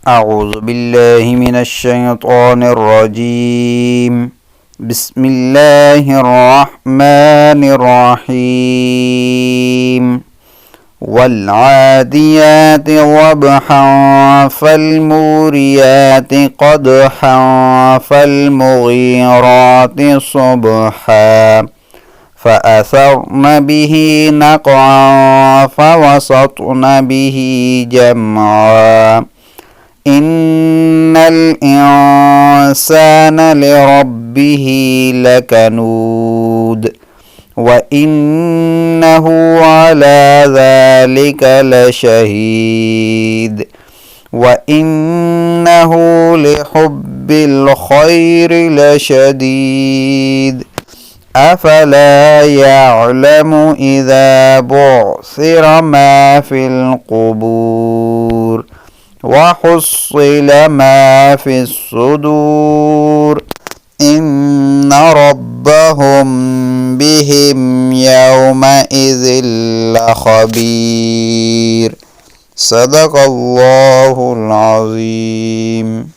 أعوذ بالله من الشيطان الرجيم. بسم الله الرحمن الرحيم. والعاديات ضبحا فالموريات قدحا فالمغيرات صبحا فأثرن به نقعا فوسطن به جمعا إن الإنسان لربه لكنود وإنه على ذلك لشهيد وإنه لحب الخير لشديد أفلا يعلم إذا بعثر ما في القبور وحصل ما في الصدور إن ربهم بهم يومئذ لخبير. صدق الله العظيم.